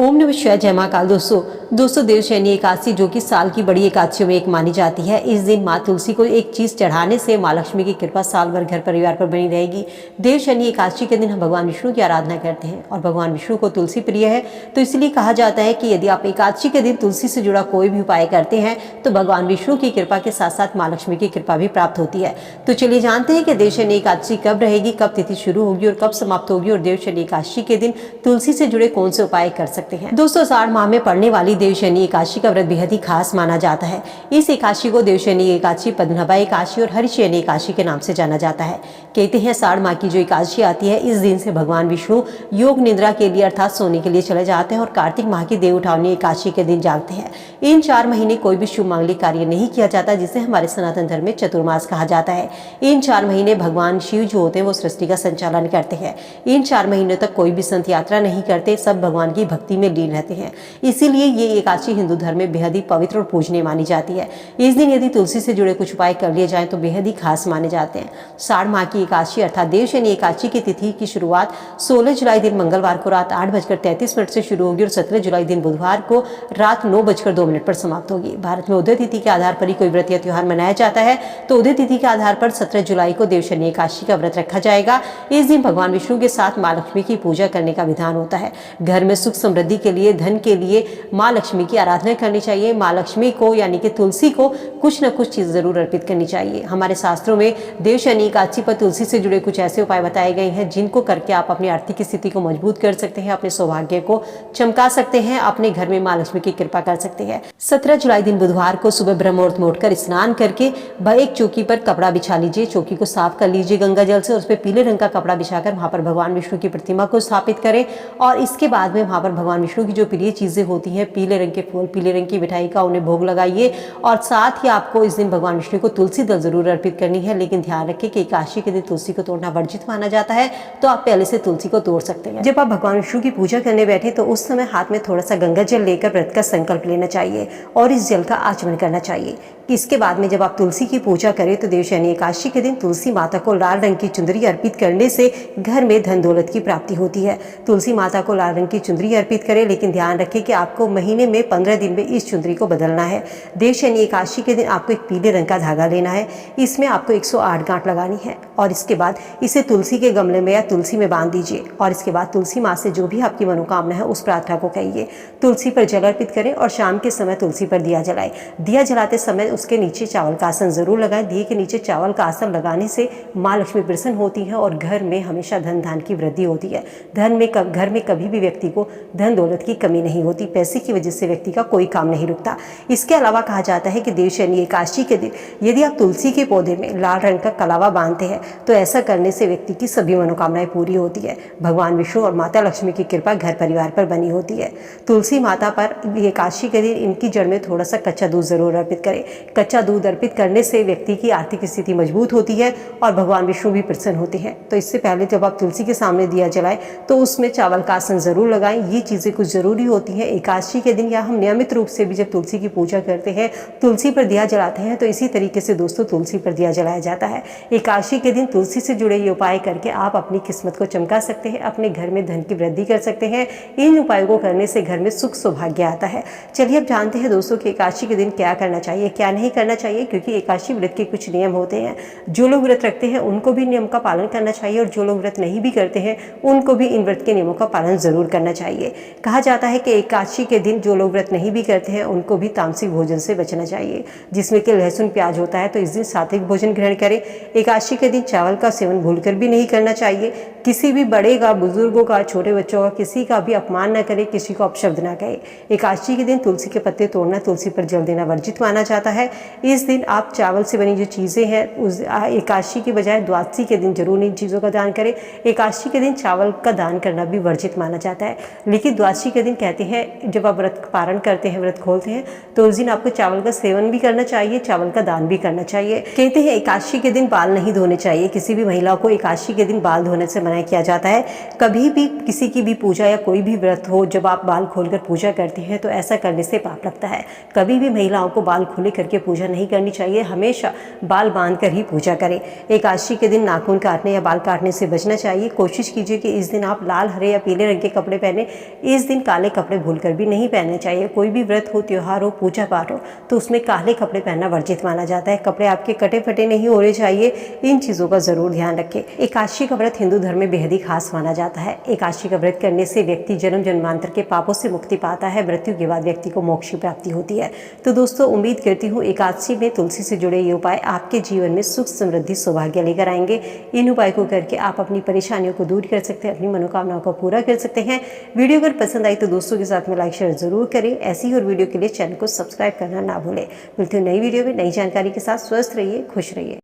ओम नमः शिवाय। जय महाकाल। दोस्तों देवशयनी एकादशी जो कि साल की बड़ी एकादशियों में एक मानी जाती है। इस दिन माँ तुलसी को एक चीज चढ़ाने से माँ लक्ष्मी की कृपा साल भर घर परिवार पर बनी रहेगी। देवशयनी एकादशी के दिन हम भगवान विष्णु की आराधना करते हैं और भगवान विष्णु को तुलसी प्रिय है, तो इसलिए कहा जाता है कि यदि आप एकादशी के दिन तुलसी से जुड़ा कोई भी उपाय करते हैं तो भगवान विष्णु की कृपा के साथ साथ माँ लक्ष्मी की कृपा भी प्राप्त होती है। तो चलिए जानते हैं कि देवशयनी एकादशी कब रहेगी, कब तिथि शुरू होगी और कब समाप्त होगी, और देवशयनी एकादशी के दिन तुलसी से जुड़े कौन से उपाय कर सकते हैं। दोस्तों आषाढ़ माह में पड़ने वाली देवशयनी एकादशी का व्रत बेहद ही खास माना जाता है। इस एकादशी को देवशयनी एकादशी, पद्मनाभा एकादशी और हरिशयनी एकादशी के नाम से जाना जाता है। कहते हैं आषाढ़ माह की जो एकादशी आती है, इस दिन से भगवान विष्णु योग निद्रा के लिए अर्थात सोने के लिए चले जाते हैं और कार्तिक माह की देव उठावनी एकादशी के दिन जागते हैं। इन 4 महीने कोई भी शुभ मांगलिक कार्य नहीं किया जाता, जिसे हमारे सनातन धर्म में चतुर्मास कहा जाता है। इन 4 महीने भगवान शिव जो होते हैं वो सृष्टि का संचालन करते हैं। इन 4 महीनों तक कोई भी संत यात्रा नहीं करते, सब भगवान की भक्ति में लीन रहते हैं। इसीलिए ये एकादशी हिंदू धर्म में बेहद ही पवित्र और पूजनीय मानी जाती है। इस दिन यदि तुलसी से जुड़े कुछ उपाय कर लिए जाएं तो बेहद ही खास माने जाते हैं। साढ़ माह की एकादशी अर्थात देवशयनी एकादशी की तिथि की शुरुआत 16 जुलाई दिन मंगलवार को रात 8:33 से शुरू होगी और 17 जुलाई दिन बुधवार को रात 9:02 पर समाप्त होगी। भारत में उदय तिथि के आधार पर ही कोई व्रत या त्योहार मनाया जाता है, तो उदय तिथि के आधार पर 17 जुलाई को देवशयनी एकादशी का व्रत रखा जाएगा। इस दिन भगवान विष्णु के साथ माँ लक्ष्मी की पूजा करने का विधान होता है। घर में सुख समृद्धि के लिए, धन के लिए माँ लक्ष्मी की आराधना करनी चाहिए। माँ लक्ष्मी को यानी कि तुलसी को कुछ न कुछ चीज जरूर अर्पित करनी चाहिए। हमारे शास्त्रों में देवशयनी एकादशी पर तुलसी से जुड़े कुछ ऐसे उपाय बताए गए हैं जिनको करके आप अपनी आर्थिक स्थिति को मजबूत कर सकते हैं, अपने सौभाग्य को चमका सकते हैं, अपने घर में माँ लक्ष्मी की कृपा कर सकते हैं। 17 जुलाई दिन बुधवार को सुबह ब्रह्म मुहूर्त में उठकर स्नान करके एक चौकी पर कपड़ा बिछा लीजिए। चौकी को साफ कर लीजिए गंगा जल से, उस पर पीले रंग का कपड़ा बिछाकर वहां पर भगवान विष्णु की प्रतिमा को स्थापित करें और इसके बाद में वहां पर भगवान विष्णु की जो प्रिय चीजें होती हैं, पीले रंग के फूल, पीले रंग की मिठाई का उन्हें भोग लगाइए। और साथ ही आपको इस दिन भगवान विष्णु को तुलसी दल जरूर अर्पित करनी है, लेकिन ध्यान रखें कि एकादशी के दिन तुलसी को तोड़ना वर्जित माना जाता है, तो आप पहले से तुलसी को तोड़ सकते हैं। जब आप भगवान विष्णु की पूजा करने बैठे तो उस समय हाथ में थोड़ा सा गंगा जल लेकर व्रत का संकल्प लेना चाहिए और इस जल का आचमन करना चाहिए। इसके बाद में जब आप तुलसी की पूजा करें तो देवशयनी एकादशी के दिन तुलसी माता को लाल रंग की चुंदरी अर्पित करने से घर में धन दौलत की प्राप्ति होती है। तुलसी माता को लाल रंग की चुंदरी अर्पित करें, लेकिन ध्यान रखें कि आपको महीने में 15 दिन में इस चुंदरी को बदलना है। देवशयनी एकादशी के दिन आपको एक पीले रंग का धागा लेना है, इसमें आपको 108 गांठ लगानी है और इसके बाद इसे तुलसी के गमले में या तुलसी में बांध दीजिए और इसके बाद तुलसी माँ से जो भी आपकी मनोकामना है उस प्रार्थना को कहिए। तुलसी पर जल अर्पित करें और शाम के समय तुलसी पर दिया जलाएं। दिया जलाते समय उसके नीचे चावल का आसन जरूर लगाएं। दिए के नीचे चावल का आसन लगाने से माँ लक्ष्मी प्रसन्न होती है और घर में हमेशा धन धान की वृद्धि होती है। घर में कभी भी व्यक्ति को धन दौलत की कमी नहीं होती, पैसे की वजह से व्यक्ति का कोई काम नहीं रुकता। इसके अलावा कहा जाता है कि देवशयनी एकादशी के दिन यदि आप तुलसी के पौधे में लाल रंग का कलावा बांधते हैं तो ऐसा करने से व्यक्ति की सभी मनोकामनाएं पूरी होती है। भगवान विष्णु और माता लक्ष्मी की कृपा घर परिवार पर बनी होती है। तुलसी माता पर एकादशी के दिन इनकी जड़ में थोड़ा सा कच्चा दूध जरूर अर्पित करें। कच्चा दूध अर्पित करने से व्यक्ति की आर्थिक स्थिति मजबूत होती है और भगवान विष्णु भी प्रसन्न होते हैं। तो इससे पहले जब आप तुलसी के सामने दिया जलाएं तो उसमें चावल का आसन जरूर लगाएं। ये चीजें कुछ जरूरी होती हैं एकादशी के दिन, या हम नियमित रूप से भी जब तुलसी की पूजा करते हैं, तुलसी पर दिया जलाते हैं, तो इसी तरीके से दोस्तों तुलसी पर दिया जलाया जाता है। एकादशी के दिन तुलसी से जुड़े ये उपाय करके आप अपनी किस्मत को चमका सकते हैं, अपने घर में धन की वृद्धि कर सकते हैं। इन उपायों को करने से घर में सुख सौभाग्य आता है। चलिए अब जानते हैं दोस्तों कि एकादशी के दिन क्या करना चाहिए, क्या नहीं करना चाहिए, क्योंकि एकादशी व्रत के कुछ नियम होते हैं। जो लोग व्रत रखते हैं उनको भी नियम का पालन करना चाहिए और जो लोग व्रत नहीं भी करते हैं उनको भी इन व्रत के नियमों का पालन जरूर करना चाहिए। कहा जाता है कि एकादशी के दिन जो लोग व्रत नहीं भी करते हैं उनको भी तामसिक भोजन से बचना चाहिए, जिसमें कि लहसुन प्याज होता है, तो इस दिन सात्विक भोजन ग्रहण करें। एकादशी के दिन चावल का सेवन भूलकर भी नहीं करना चाहिए। किसी भी बड़े का, बुजुर्गों का, छोटे बच्चों का, किसी का भी अपमान न करें, किसी को अपशब्द ना कहे। एकादशी के दिन तुलसी के पत्ते तोड़ना, तुलसी पर जल देना वर्जित माना जाता है। इस दिन आप चावल से बनी जो चीज़ें हैं उस एकादशी की बजाय द्वादशी के दिन जरूर इन चीज़ों का दान करें। एकादशी के दिन चावल का दान करना भी वर्जित माना जाता है, लेकिन द्वादशी के दिन कहते हैं जब आप व्रत व्रत पारण करते हैं, व्रत खोलते हैं, तो उस दिन आपको चावल का सेवन भी करना चाहिए, चावल का दान भी करना चाहिए। कहते हैं एकादशी के दिन बाल नहीं धोने चाहिए। किसी भी महिला को एकादशी के दिन बाल धोने से मना किया जाता है। कभी भी किसी की भी पूजा या कोई भी व्रत हो, जब आप बाल खोलकर पूजा करते हैं तो ऐसा करने से पाप लगता है। कभी भी महिलाओं को बाल खुले करके पूजा नहीं करनी चाहिए, हमेशा बाल बांध कर ही पूजा करें। एकादशी के दिन नाखून काटने या बाल काटने से बचना चाहिए। कोशिश कीजिए कि इस दिन आप लाल, हरे या पीले रंग के कपड़े पहने। इस दिन काले कपड़े भूलकर भी नहीं पहनने चाहिए। कोई भी व्रत हो, त्योहार हो, पूजा पाठ हो, तो उसमें काले कपड़े पहनना वर्जित माना जाता है। कपड़े आपके कटे फटे नहीं होने चाहिए, इन चीज़ों का जरूर ध्यान रखें। एकादशी का व्रत हिंदू धर्म में बेहद ही खास माना जाता है। एकादशी का व्रत करने से व्यक्ति जन्म जन्मांतर के पापों से मुक्ति पाता है। मृत्यु के बाद व्यक्ति को मोक्ष की प्राप्ति होती है। तो दोस्तों, उम्मीद करती हूँ एकादशी में तुलसी से जुड़े ये उपाय आपके जीवन में सुख, समृद्धि, सौभाग्य लेकर आएंगे। इन उपाय को करके आप अपनी परेशानियों को दूर कर सकते हैं, अपनी मनोकामनाओं को पूरा कर सकते हैं। वीडियो अगर पसंद आई तो दोस्तों के साथ में लाइक शेयर जरूर करें। ऐसी ही और वीडियो के लिए चैनल को सब्सक्राइब करना ना भूलें। मिलती हूँ नई वीडियो में नई जानकारी के साथ। स्वस्थ रहिए, खुश रहिए।